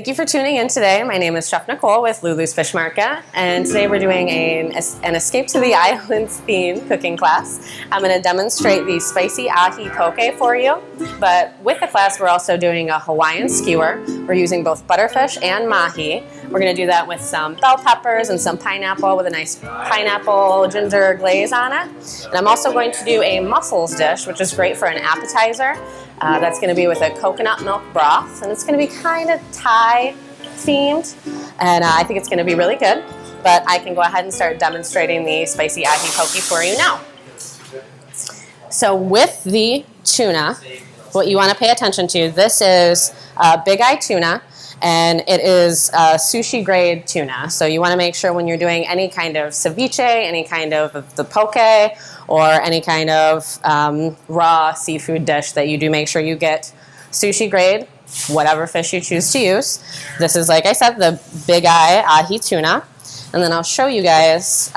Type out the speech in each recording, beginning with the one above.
Thank you for tuning in today. My name is Chef Nicole with Lulu's Fish Market, and today we're doing an Escape to the Islands theme cooking class. I'm going to demonstrate the spicy ahi poke for you, but with the class we're also doing a Hawaiian skewer. We're using both butterfish and mahi. We're going to do that with some bell peppers and some pineapple with a nice pineapple ginger glaze on it. And I'm also going to do a mussels dish, which is great for an appetizer. That's going to be with a coconut milk broth, and it's going to be kind of Thai themed, and I think it's going to be really good. But I can go ahead and start demonstrating the spicy ahi poke for you now. So with the tuna, what you want to pay attention to, this is big eye tuna, and it is sushi grade tuna. So you want to make sure when you're doing any kind of ceviche, any kind of the poke, or any kind of raw seafood dish, that you do make sure you get sushi grade, whatever fish you choose to use. This is, like I said, the big eye ahi tuna. And then I'll show you guys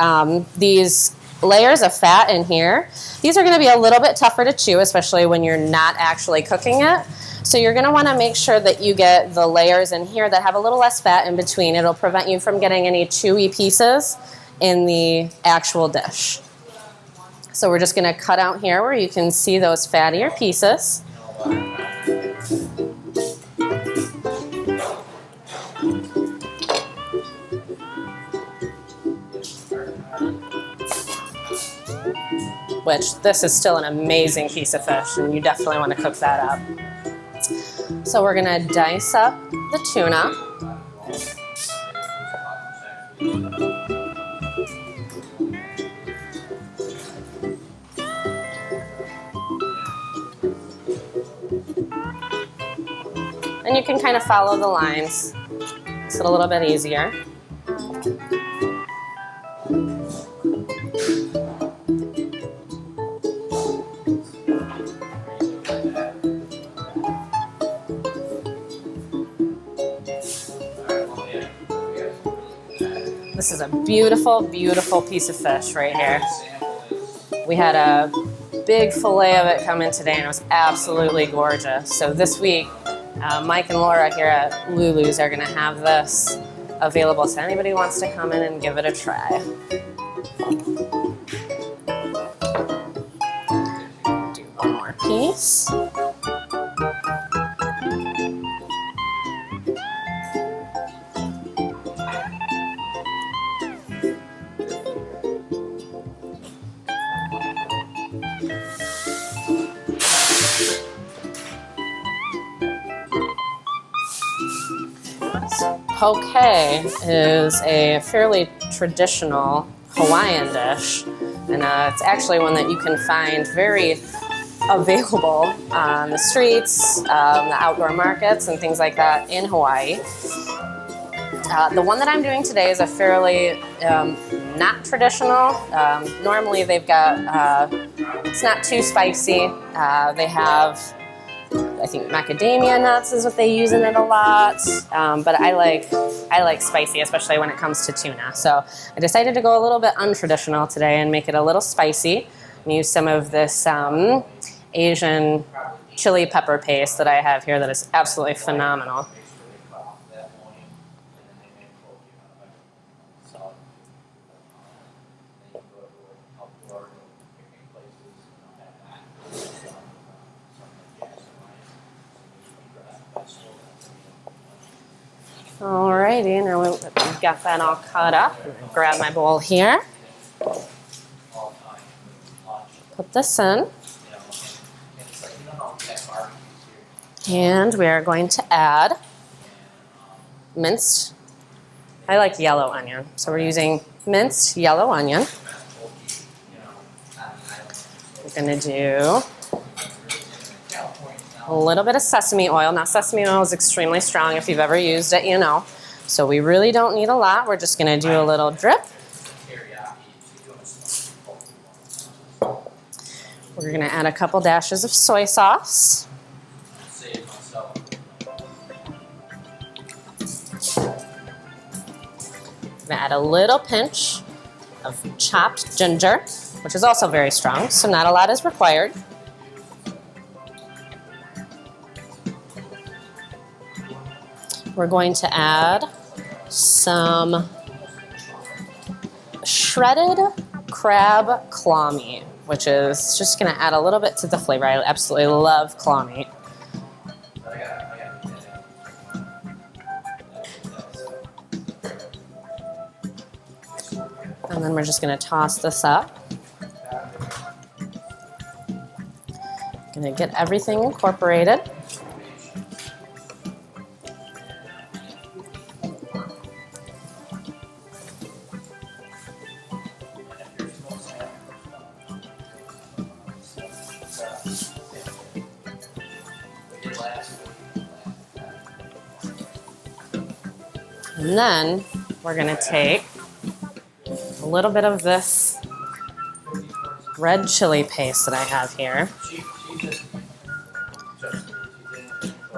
these layers of fat in here. These are going to be a little bit tougher to chew, especially when you're not actually cooking it. So you're going to want to make sure that you get the layers in here that have a little less fat in between. It'll prevent you from getting any chewy pieces in the actual dish. So we're just going to cut out here where you can see those fattier pieces. Which, this is still an amazing piece of fish, and you definitely want to cook that up. So we're going to dice up the tuna. And you can kind of follow the lines. Makes it a little bit easier. This is a beautiful, beautiful piece of fish right here. We had a big fillet of it come in today, and it was absolutely gorgeous. So this week, Mike and Laura here at Lulu's are going to have this available, so anybody who wants to come in and give it a try. Do one more piece. Poke is a fairly traditional Hawaiian dish, and it's actually one that you can find very available on the streets, the outdoor markets, and things like that in Hawaii. The one that I'm doing today is a fairly not traditional. Normally they've got, it's not too spicy. They have, I think macadamia nuts is what they use in it a lot, but I like spicy, especially when it comes to tuna. So I decided to go a little bit untraditional today and make it a little spicy, and use some of this Asian chili pepper paste that I have here that is absolutely phenomenal. Alrighty, now we've got that all cut up. Grab my bowl here. Put this in. And we are going to add minced, I like yellow onion, so we're using minced yellow onion. We're going to do a little bit of sesame oil. Now, sesame oil is extremely strong. If you've ever used it, you know. So we really don't need a lot. We're just going to do a little drip. We're going to add a couple dashes of soy sauce. I'm going to add a little pinch of chopped ginger, which is also very strong, so not a lot is required. we're going to add some shredded crab claw meat, which is just going to add a little bit to the flavor. I absolutely love claw meat. And then we're just going to toss this up. Going to get everything incorporated. And then we're going to take a little bit of this red chili paste that I have here.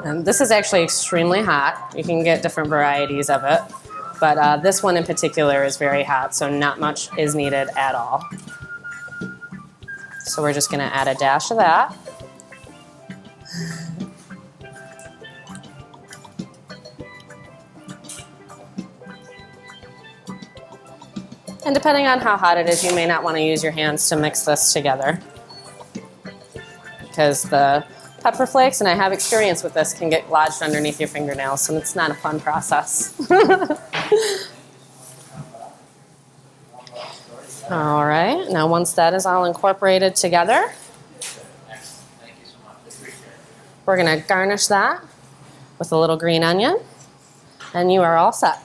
And this is actually extremely hot. You can get different varieties of it, but this one in particular is very hot, so not much is needed at all. So we're just going to add a dash of that. And depending on how hot it is, you may not want to use your hands to mix this together, because the pepper flakes, and I have experience with this, can get lodged underneath your fingernails, so it's not a fun process. All right, now once that is all incorporated together, we're going to garnish that with a little green onion, and you are all set.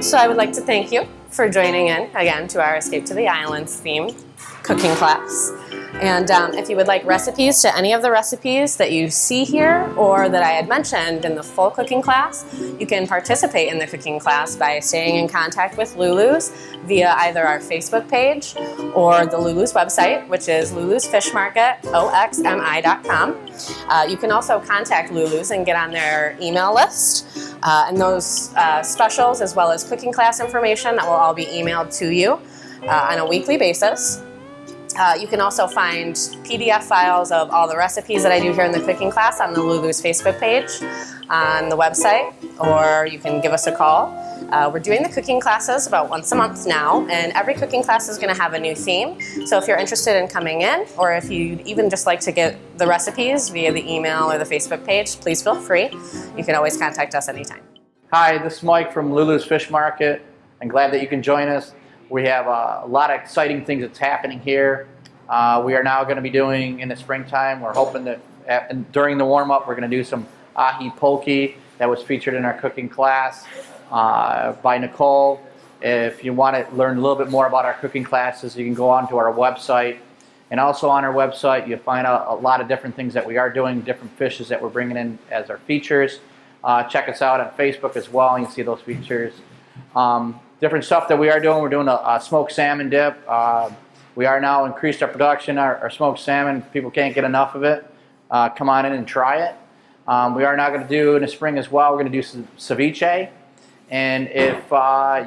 So I would like to thank you for joining in again to our Escape to the Islands theme cooking class. And if you would like recipes to any of the recipes that you see here or that I had mentioned in the full cooking class, you can participate in the cooking class by staying in contact with Lulu's via either our Facebook page or the Lulu's website, which is lulusfishmarket.oxmi.com. You can also contact Lulu's and get on their email list. And those specials, as well as cooking class information, that will all be emailed to you on a weekly basis. You can also find PDF files of all the recipes that I do here in the cooking class on the Lulu's Facebook page, on the website, or you can give us a call. We're doing the cooking classes about once a month now, and every cooking class is going to have a new theme. So if you're interested in coming in, or if you'd even just like to get the recipes via the email or the Facebook page, please feel free. You can always contact us anytime. Hi, this is Mike from Lulu's Fish Market. I'm glad that you can join us. We have a lot of exciting things that's happening here. We are now going to be doing, in the springtime, we're hoping that during the warm-up, we're going to do some ahi poke that was featured in our cooking class by Nicole. If you want to learn a little bit more about our cooking classes, you can go onto our website. And also on our website, you'll find out a lot of different things that we are doing, different fishes that we're bringing in as our features. Check us out on Facebook as well, and you can see those features. Different stuff that we are doing. We're doing a smoked salmon dip. We are now increased our production, our smoked salmon. People can't get enough of it. Come on in and try it. We are now going to do in the spring as well, we're going to do some ceviche. And if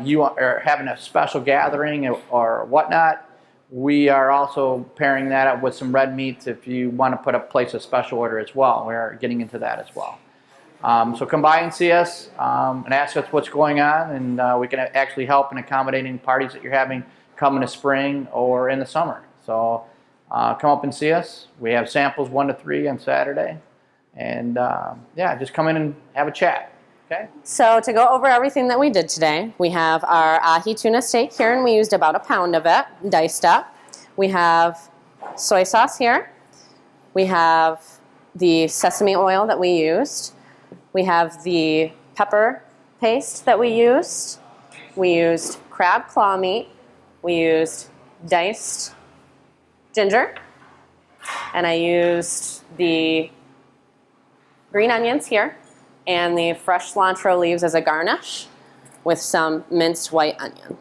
you are having a special gathering or whatnot, we are also pairing that up with some red meats if you want to place a special order as well. We're getting into that as well. So come by and see us and ask us what's going on, and we can actually help in accommodating parties that you're having come in the spring or in the summer. So come up and see us. We have samples 1 to 3 on Saturday. And yeah, just come in and have a chat. Okay? So to go over everything that we did today, we have our ahi tuna steak here, and we used about a pound of it, diced up. We have soy sauce here. We have the sesame oil that we used. We have the pepper paste that we used. We used crab claw meat. We used diced ginger. And I used the green onions here and the fresh cilantro leaves as a garnish with some minced white onion.